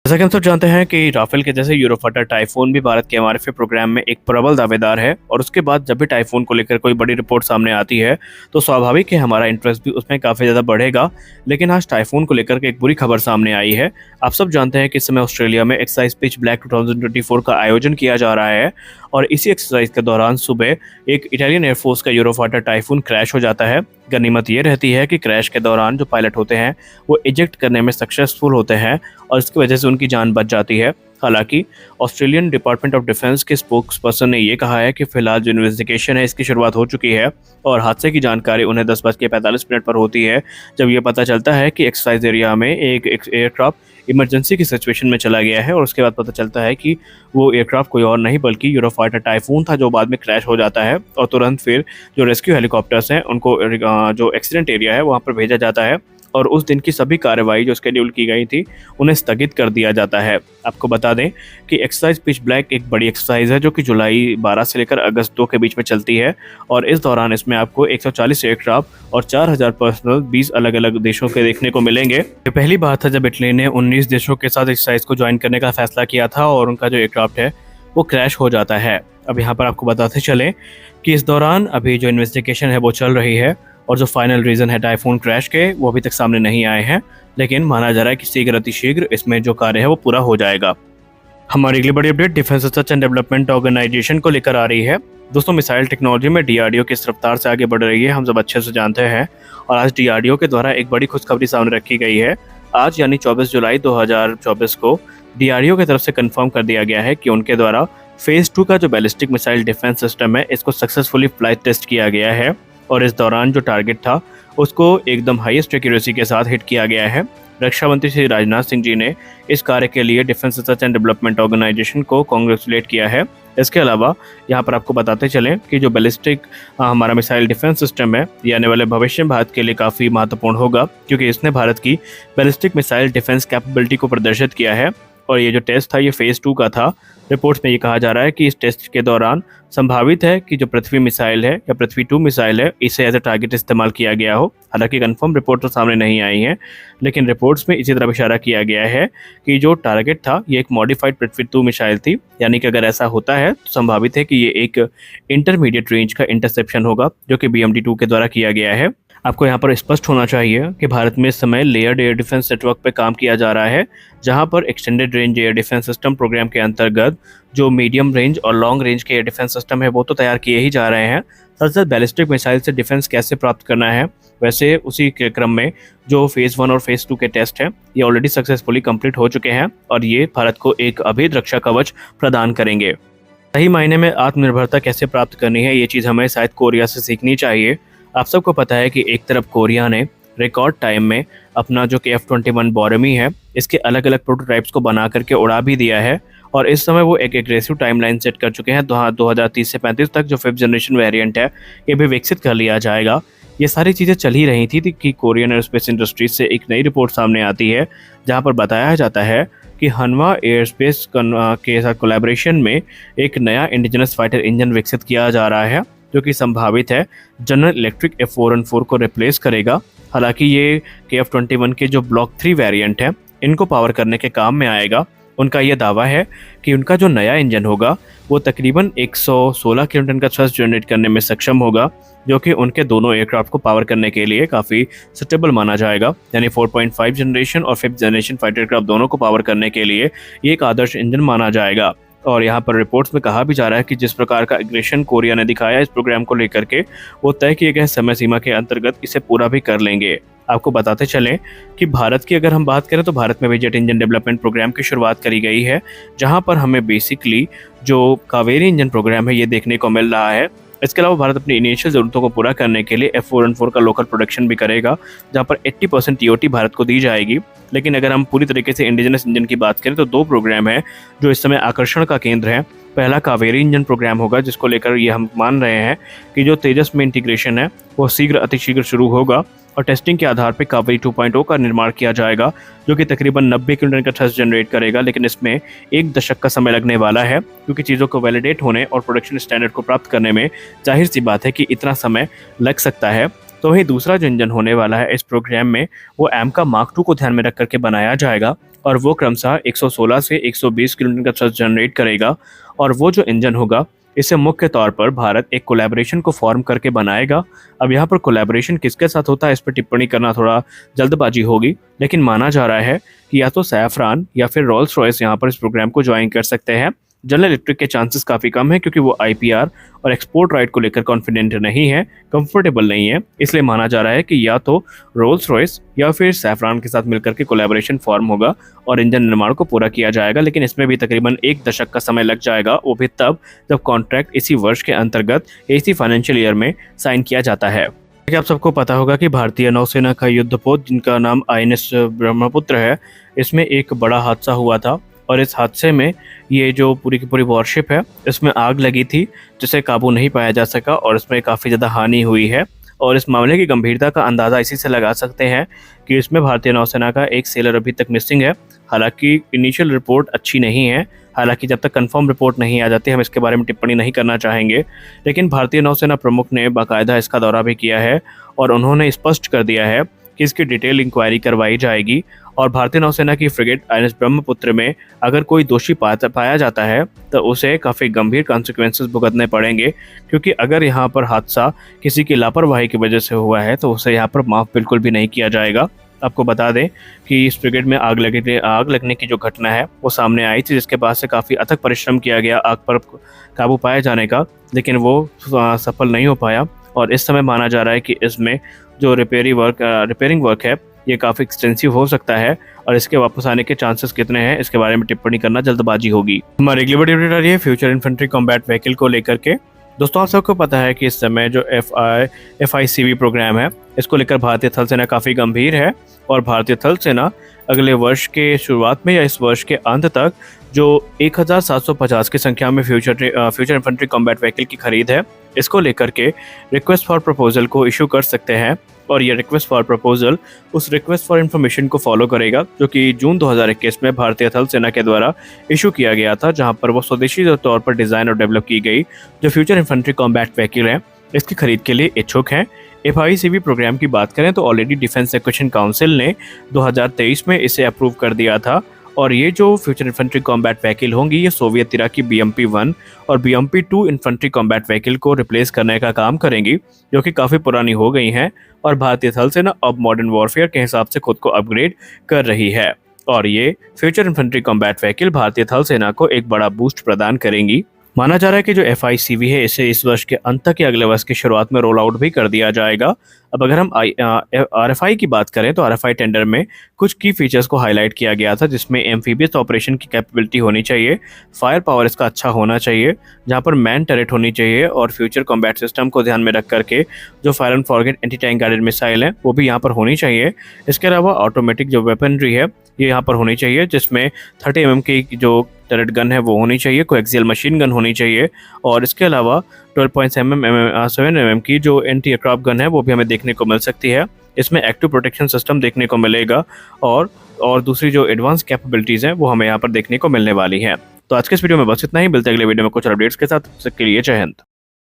जैसा कि हम सब जानते हैं कि राफेल के जैसे यूरोफाइटर टाइफून भी भारत के एमआरएफ प्रोग्राम में एक प्रबल दावेदार है और उसके बाद जब भी टाइफून को लेकर कोई बड़ी रिपोर्ट सामने आती है तो स्वाभाविक है हमारा इंटरेस्ट भी उसमें काफ़ी ज़्यादा बढ़ेगा। लेकिन आज टाइफून को लेकर के एक बुरी खबर सामने आई है। आप सब जानते हैं कि इस समय ऑस्ट्रेलिया में एक्सरसाइज पिच ब्लैक 2024 का आयोजन किया जा रहा है और इसी एक्सरसाइज के दौरान सुबह एक इटालियन एयरफोर्स का यूरोफाइटर टाइफून क्रैश हो जाता है। गनीमत ये रहती है कि क्रैश के दौरान जो पायलट होते हैं वो इजेक्ट करने में सक्सेसफुल होते हैं और इसकी वजह से उनकी जान बच जाती है। हालांकि ऑस्ट्रेलियन डिपार्टमेंट ऑफ डिफेंस के स्पोक्स पर्सन ने ये कहा है कि फिलहाल जो इन्वेस्टिगेशन है इसकी शुरुआत हो चुकी है और हादसे की जानकारी उन्हें 10:45 पर होती है जब ये पता चलता है कि एक्सरसाइज एरिया में एक एयरक्राफ्ट इमरजेंसी की सिचुएशन में चला गया है और उसके बाद पता चलता है कि वो एयरक्राफ्ट कोई और नहीं बल्कि यूरोफाइटर टाइफून था जो बाद में क्रैश हो जाता है और तुरंत फिर जो रेस्क्यू हेलीकॉप्टर्स हैं उनको जो एक्सीडेंट एरिया है वहाँ पर भेजा जाता है और उस दिन की सभी कार्रवाई जो शेड्यूल की गई थी उन्हें स्थगित कर दिया जाता है। आपको बता दें कि एक्सरसाइज पिच ब्लैक एक बड़ी एक्सरसाइज है जो कि जुलाई 12 से लेकर अगस्त 2 के बीच में चलती है और इस दौरान इसमें आपको 140 एयरक्राफ्ट और 4000 पर्सनल 20 अलग अलग देशों के देखने को मिलेंगे। ये पहली बार था जब इटली ने 19 देशों के साथ एक्सरसाइज को ज्वाइन करने का फैसला किया था और उनका जो एयरक्राफ्ट है वो क्रैश हो जाता है। अब यहाँ पर आपको बताते चलें कि इस दौरान अभी जो इन्वेस्टिगेशन है वो चल रही है और जो फाइनल रीज़न है टाइफून क्रैश के वो अभी तक सामने नहीं आए हैं, लेकिन माना जा रहा है कि शीघ्र अतिशीघ्र इसमें जो कार्य है वो पूरा हो जाएगा। हमारी अगली बड़ी update defence research and development organisation को लेकर आ रही है। दोस्तों, मिसाइल टेक्नोलॉजी में डीआरडीओ किस रफ्तार से आगे बढ़ रही है हम सब अच्छे से जानते हैं और आज डीआरडीओ के द्वारा एक बड़ी खुशखबरी सामने रखी गई है। आज यानी 24 जुलाई 2024 को डीआरडीओ की तरफ से कंफर्म कर दिया गया है कि उनके द्वारा फेज 2 का जो बैलिस्टिक मिसाइल डिफेंस सिस्टम है इसको सक्सेसफुली फ्लाइट टेस्ट किया गया है और इस दौरान जो टारगेट था उसको एकदम हाईएस्ट एक्यूरेसी के साथ हिट किया गया है। रक्षा मंत्री श्री राजनाथ सिंह जी ने इस कार्य के लिए defence research and development organisation को कांग्रेचुलेट किया है। इसके अलावा यहाँ पर आपको बताते चलें कि जो बैलिस्टिक हमारा मिसाइल डिफेंस सिस्टम है ये आने वाले भविष्य में भारत के लिए काफ़ी महत्वपूर्ण होगा क्योंकि इसने भारत की बैलिस्टिक मिसाइल डिफेंस कैपेबिलिटी को प्रदर्शित किया है और ये जो टेस्ट था ये फेज़ 2 का था। रिपोर्ट्स में ये कहा जा रहा है कि इस टेस्ट के दौरान संभावित है कि जो पृथ्वी मिसाइल है या पृथ्वी 2 मिसाइल है इसे एज ए टारगेट इस्तेमाल किया गया हो। हालांकि कंफर्म रिपोर्ट तो सामने नहीं आई है, लेकिन रिपोर्ट्स में इसी तरफ इशारा किया गया है कि जो टारगेट था ये एक मॉडिफाइड पृथ्वी 2 मिसाइल थी, यानी कि अगर ऐसा होता है तो संभावित है कि ये एक इंटरमीडिएट रेंज का इंटरसेप्शन होगा जो कि BMD-2 के द्वारा किया गया है। आपको यहाँ पर स्पष्ट होना चाहिए कि भारत में इस समय लेयर्ड एयर डिफेंस नेटवर्क पर काम किया जा रहा है, जहाँ पर extended range air defence system program के अंतर्गत जो मीडियम रेंज और लॉन्ग रेंज के एयर डिफेंस सिस्टम है वो तो तैयार किए ही जा रहे हैं, साथ साथ बैलिस्टिक मिसाइल से डिफेंस कैसे प्राप्त करना है वैसे उसी के क्रम में जो फेज़ 1 और फेज़ 2 के टेस्ट हैं ये ऑलरेडी सक्सेसफुली कंप्लीट हो चुके हैं और ये भारत को एक अभेद रक्षा कवच प्रदान करेंगे। सही मायने में आत्मनिर्भरता कैसे प्राप्त करनी है ये चीज़ हमें शायद कोरिया से सीखनी चाहिए। आप सबको पता है कि एक तरफ कोरिया ने रिकॉर्ड टाइम में अपना जो KF-21 बॉरमी है इसके अलग अलग प्रोटोटाइप्स को बना करके उड़ा भी दिया है और इस समय वो एक एग्रेसिव टाइमलाइन सेट कर चुके हैं। 2030 से 35 तक जो 5th जनरेशन वेरिएंट है ये भी विकसित कर लिया जाएगा। ये सारी चीज़ें चल ही रही थी कि कोरियन एयरस्पेस इंडस्ट्रीज से एक नई रिपोर्ट सामने आती है जहाँ पर बताया जाता है कि हनवा एयरस्पेस के साथ कोलैबोरेशन में एक नया इंडिजिनस फाइटर इंजन विकसित किया जा रहा है जो कि संभावित है जनरल इलेक्ट्रिक F414 को रिप्लेस करेगा। हालांकि ये KF-21 के जो ब्लॉक 3 वेरिएंट है इनको पावर करने के काम में आएगा। उनका यह दावा है कि उनका जो नया इंजन होगा वो तकरीबन 116 किलोटन का थ्रस्ट जनरेट करने में सक्षम होगा जो कि उनके दोनों एयरक्राफ्ट को पावर करने के लिए काफ़ी सुटेबल माना जाएगा। यानी 4.5 जनरेशन और 5th जनरेशन फाइटर एयरक्राफ्ट दोनों को पावर करने के लिए ये एक आदर्श इंजन माना जाएगा। और यहाँ पर रिपोर्ट्स में कहा भी जा रहा है कि जिस प्रकार का एग्रेशन कोरिया ने दिखाया इस प्रोग्राम को लेकर के वो तय किए गए समय सीमा के अंतर्गत इसे पूरा भी कर लेंगे। आपको बताते चलें कि भारत की अगर हम बात करें तो भारत में भी जेट इंजन डेवलपमेंट प्रोग्राम की शुरुआत करी गई है, जहाँ पर हमें बेसिकली जो कावेरी इंजन प्रोग्राम है ये देखने को मिल रहा है। इसके अलावा भारत अपनी इनिशियल ज़रूरतों को पूरा करने के लिए F414 का लोकल प्रोडक्शन भी करेगा, जहाँ पर 80% TOT भारत को दी जाएगी। लेकिन अगर हम पूरी तरीके से इंडिजिनस इंजन की बात करें तो 2 प्रोग्राम है जो इस समय आकर्षण का केंद्र है। पहला कावेरी इंजन प्रोग्राम होगा जिसको लेकर ये हम मान रहे हैं कि जो तेजस में इंटीग्रेशन है वो अतिशीघ्र शुरू होगा और टेस्टिंग के आधार पर कावेरी 2.0 का निर्माण किया जाएगा जो कि तकरीबन 90 किलोटन का थ्रस्ट जनरेट करेगा। लेकिन इसमें 1 दशक का समय लगने वाला है क्योंकि चीज़ों को वैलिडेट होने और प्रोडक्शन स्टैंडर्ड को प्राप्त करने में जाहिर सी बात है कि इतना समय लग सकता है। तो वहीं दूसरा जो इंजन होने वाला है इस प्रोग्राम में, वो एमका मार्क 2 को ध्यान में रख करके बनाया जाएगा और वो क्रमशः 116 से 120 किलोमीटर का थ्रस्ट जनरेट करेगा। और वो जो इंजन होगा, इसे मुख्य तौर पर भारत एक कोलैबोरेशन को फॉर्म करके बनाएगा। अब यहाँ पर कोलैबोरेशन किसके साथ होता है इस पर टिप्पणी करना थोड़ा जल्दबाजी होगी, लेकिन माना जा रहा है कि या तो सैफरान या फिर रोल्स रॉयस यहाँ पर इस प्रोग्राम को ज्वाइन कर सकते हैं। जनरल इलेक्ट्रिक के चांसेस काफ़ी कम है क्योंकि वो आईपीआर और एक्सपोर्ट राइट को लेकर कॉन्फिडेंट नहीं है, कंफर्टेबल नहीं है। इसलिए माना जा रहा है कि या तो रोल्स रॉयस या फिर सैफरान के साथ मिलकर के कोलैबोरेशन फॉर्म होगा और इंजन निर्माण को पूरा किया जाएगा। लेकिन इसमें भी तकरीबन 1 दशक का समय लग जाएगा, वो भी तब जब कॉन्ट्रैक्ट इसी वर्ष के अंतर्गत इसी फाइनेंशियल ईयर में साइन किया जाता है। आप सबको पता होगा कि भारतीय नौसेना का युद्धपोत जिनका नाम आईएनएस ब्रह्मपुत्र है, इसमें एक बड़ा हादसा हुआ था और इस हादसे में ये जो पूरी की पूरी वॉरशिप है इसमें आग लगी थी जिसे काबू नहीं पाया जा सका और इसमें काफ़ी ज़्यादा हानि हुई है। और इस मामले की गंभीरता का अंदाज़ा इसी से लगा सकते हैं कि इसमें भारतीय नौसेना का एक सेलर अभी तक मिसिंग है। हालांकि इनिशियल रिपोर्ट अच्छी नहीं है, हालांकि जब तक कंफर्म रिपोर्ट नहीं आ जाती हम इसके बारे में टिप्पणी नहीं करना चाहेंगे। लेकिन भारतीय नौसेना प्रमुख ने बाकायदा इसका दौरा भी किया है और उन्होंने स्पष्ट कर दिया है कि इसकी डिटेल इंक्वायरी करवाई जाएगी और भारतीय नौसेना की फ्रिगेट आईएनएस ब्रह्मपुत्र में अगर कोई दोषी पाया जाता है तो उसे काफ़ी गंभीर कॉन्सिक्वेंसेस भुगतने पड़ेंगे, क्योंकि अगर यहाँ पर हादसा किसी की लापरवाही की वजह से हुआ है तो उसे यहाँ पर माफ़ बिल्कुल भी नहीं किया जाएगा। आपको बता दें कि इस फ्रिगेट में आग लगने की जो घटना है वो सामने आई थी, जिसके बाद से काफ़ी अथक परिश्रम किया गया आग पर काबू पाए जाने का, लेकिन वो सफल नहीं हो पाया। और इस समय माना जा रहा है कि इसमें जो रिपेयरिंग वर्क है ये काफ़ी एक्सटेंसिव हो सकता है और इसके वापस आने के चांसेस कितने हैं इसके बारे में टिप्पणी करना जल्दबाजी होगी। हमारी अगली वीडियो अपडेट आ रही है फ्यूचर इन्फेंट्री कॉम्बैट व्हीकल को लेकर के। दोस्तों, आप सबको पता है कि इस समय जो FICV प्रोग्राम है इसको लेकर भारतीय थल सेना काफ़ी गंभीर है और भारतीय थल सेना अगले वर्ष के शुरुआत में या इस वर्ष के अंत तक जो 1750 की संख्या में फ्यूचर इन्फेंट्री कॉम्बैट व्हीकल की खरीद है इसको लेकर के रिक्वेस्ट फॉर प्रपोजल को इशू कर सकते हैं। और ये रिक्वेस्ट फॉर प्रपोजल उस रिक्वेस्ट फॉर इन्फॉर्मेशन को फॉलो करेगा जो कि जून 2021 में भारतीय थल सेना के द्वारा इशू किया गया था, जहां पर वो स्वदेशी तौर पर डिज़ाइन और डेवलप की गई जो फ्यूचर इन्फेंट्री कॉम्बैट व्हीकल है इसकी खरीद के लिए इच्छुक हैं। FICV प्रोग्राम की बात करें तो ऑलरेडी डिफेंस एक्विजिशन काउंसिल ने 2023 में इसे अप्रूव कर दिया था और ये जो फ्यूचर इन्फेंट्री कॉम्बैट व्हीकल होंगी ये सोवियत इरा की BMP-1 और BMP-2 इन्फेंट्री कॉम्बैट व्हीकल को रिप्लेस करने का काम करेंगी, जो कि काफ़ी पुरानी हो गई हैं और भारतीय थल सेना अब मॉडर्न वॉरफेयर के हिसाब से खुद को अपग्रेड कर रही है। और ये फ्यूचर इन्फेंट्री कॉम्बैट व्हीकल भारतीय थल सेना को एक बड़ा बूस्ट प्रदान करेंगी। माना जा रहा है कि जो FICV है इसे इस वर्ष के अंत तक या अगले वर्ष की शुरुआत में रोल आउट भी कर दिया जाएगा। अब अगर हम RFI की बात करें तो RFI टेंडर में कुछ की फीचर्स को हाईलाइट किया गया था, जिसमें एम्फीबियस ऑपरेशन की कैपेबिलिटी होनी चाहिए, फायर पावर इसका अच्छा होना चाहिए, जहां पर मैन टरेट होनी चाहिए और फ्यूचर कॉम्बैट सिस्टम को ध्यान में रख करके जो fire and forget anti tank guided missile है वो भी यहाँ पर होनी चाहिए। इसके अलावा ऑटोमेटिक जो वेपनरी है ये यहाँ पर होनी चाहिए, जिसमें 30 mm की जो टरेट गन है वो होनी चाहिए, कोएक्सियल मशीन गन होनी चाहिए और इसके अलावा 12.7 mm की जो एंटी एयरक्राफ्ट गन है वो भी हमें देखने को मिल सकती है। इसमें एक्टिव प्रोटेक्शन सिस्टम देखने को मिलेगा और दूसरी जो एडवांस कैपेबिलिटीज़ हैं वो हमें यहाँ पर देखने को मिलने वाली हैं। तो आज के इस वीडियो में बस इतना ही, मिलते हैं अगले वीडियो में कुछ अपडेट्स के साथ। तब तक के लिए जय हिंद।